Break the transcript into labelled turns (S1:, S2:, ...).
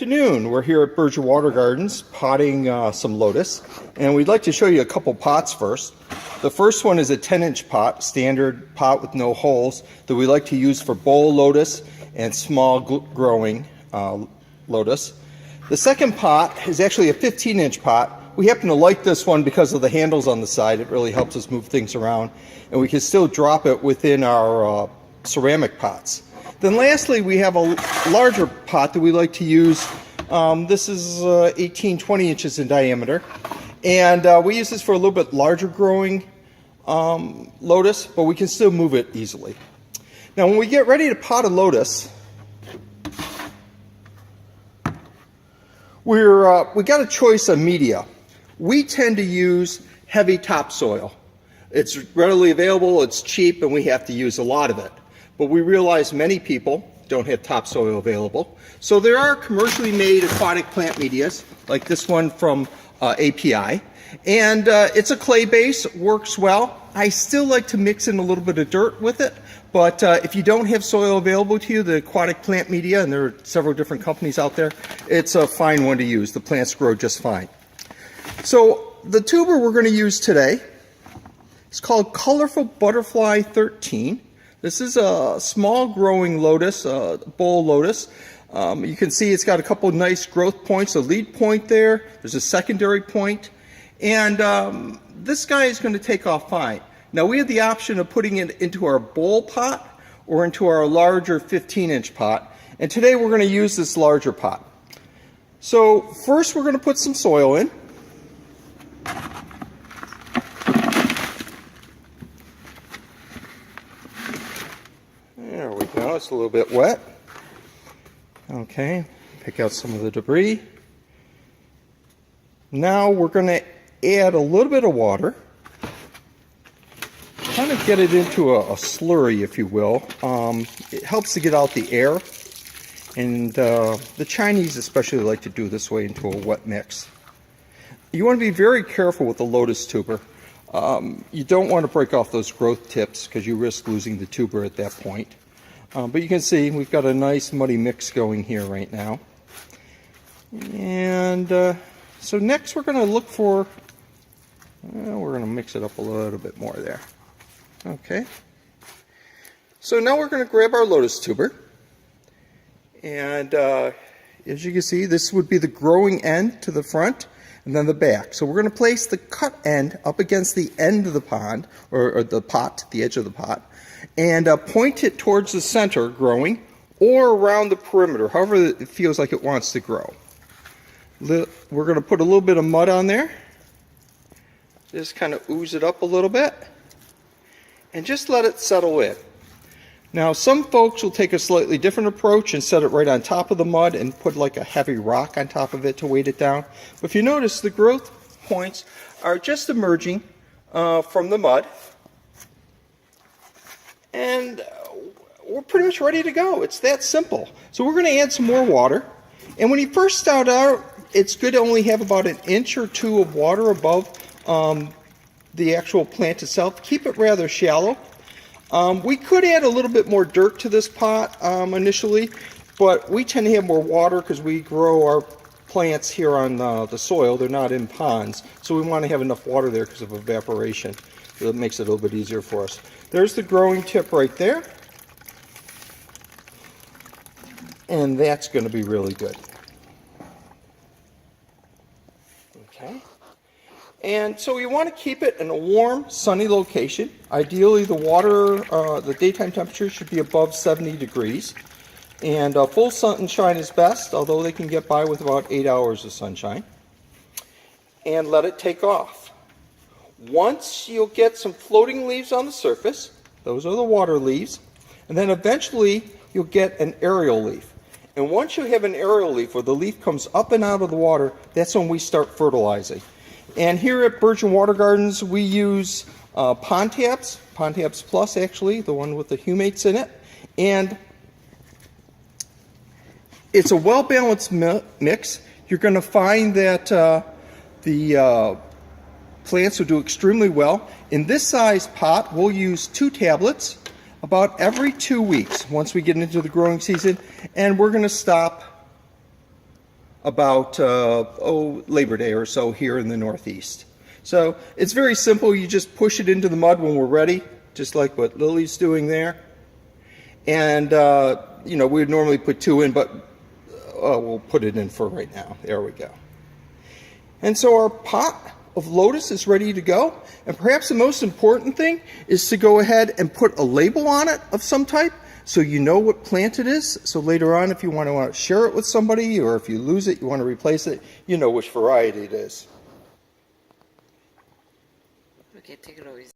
S1: afternoon. We're here at Berger Water Gardens potting some lotus, and we'd like to show you a couple pots first. The first one is a 10-inch pot, standard pot with no holes, that we like to use for bowl lotus and small growing lotus. The second pot is actually a 15-inch pot. We happen to like this one because of the handles on the side. It really helps us move things around, and we can still drop it within our ceramic pots. Then lastly, we have a larger pot that we like to use. This is 18-20 inches in diameter, and we use this for a little bit larger growing lotus, but we can still move it easily. Now when we get ready to pot a lotus, we got a choice of media. We tend to use heavy topsoil. It's readily available, it's cheap, and we have to use a lot of it. But we realize many people don't have topsoil available. So there are commercially made aquatic plant medias, like this one from API. And it's a clay base, works well. I still like to mix in a little bit of dirt with it. But if you don't have soil available to you, the aquatic plant media, and there are several different companies out there, it's a fine one to use. The plants grow just fine. So the tuber we're going to use today is called Colorful Butterfly 13. This is a small growing lotus, bowl lotus. You can see it's got a couple of nice growth points, a lead point there. There's a secondary point. And this guy is going to take off fine. Now we have the option of putting it into our bowl pot or into our larger 15-inch pot. And today we're going to use this larger pot. So first we're going to put some soil in. There we go, it's a little bit wet. Okay, pick out some of the debris. Now we're going to add a little bit of water. Kind of get it into a slurry, if you will. It helps to get out the air. And the Chinese especially like to do this way into a wet mix. You want to be very careful with the lotus tuber. You don't want to break off those growth tips because you risk losing the tuber at that point. But you can see we've got a nice muddy mix going here right now. And so next we're going to look for, we're going to mix it up a little bit more there. Okay. So now we're going to grab our lotus tuber. And as you can see, this would be the growing end to the front and then the back. So we're going to place the cut end up against the end of the pond, or the pot, the edge of the pot, and point it towards the center growing or around the perimeter, however it feels like it wants to grow. We're going to put a little bit of mud on there. Just kind of ooze it up a little bit and just let it settle in. Now some folks will take a slightly different approach and set it right on top of the mud and put like a heavy rock on top of it to weight it down. But if you notice, the growth points are just emerging from the mud. And we're pretty much ready to go. It's that simple. So we're going to add some more water. And when you first start out, it's good to only have about an inch or two of water above the actual plant itself. Keep it rather shallow. We could add a little bit more dirt to this pot initially, but we tend to have more water because we grow our plants here on the soil. They're not in ponds, so we want to have enough water there because of evaporation. So it makes it a little bit easier for us. There's the growing tip right there. And that's going to be really good. Okay. And so you want to keep it in a warm, sunny location. Ideally, the water, the daytime temperature should be above 70 degrees. And full sunshine is best, although they can get by with about 8 hours of sunshine. And let it take off. Once you'll get some floating leaves on the surface, those are the water leaves, and then eventually you'll get an aerial leaf. And once you have an aerial leaf, where the leaf comes up and out of the water, that's when we start fertilizing. And here at Berger Water Gardens, we use Pond Tabs Plus actually, the one with the humates in it. And it's a well-balanced mix. You're going to find that the plants will do extremely well. In this size pot, we'll use 2 tablets about every 2 weeks once we get into the growing season, and we're going to stop about Labor Day or so here in the Northeast. So it's very simple. You just push it into the mud when we're ready, just like what Lily's doing there. And you know, we would normally put 2 in, but we'll put it in for right now. There we go. And so our pot of lotus is ready to go. And perhaps the most important thing is to go ahead and put a label on it of some type so you know what plant it is. So later on, if you want to share it with somebody, or if you lose it, you want to replace it, you know which variety it is.
S2: Okay, take it away.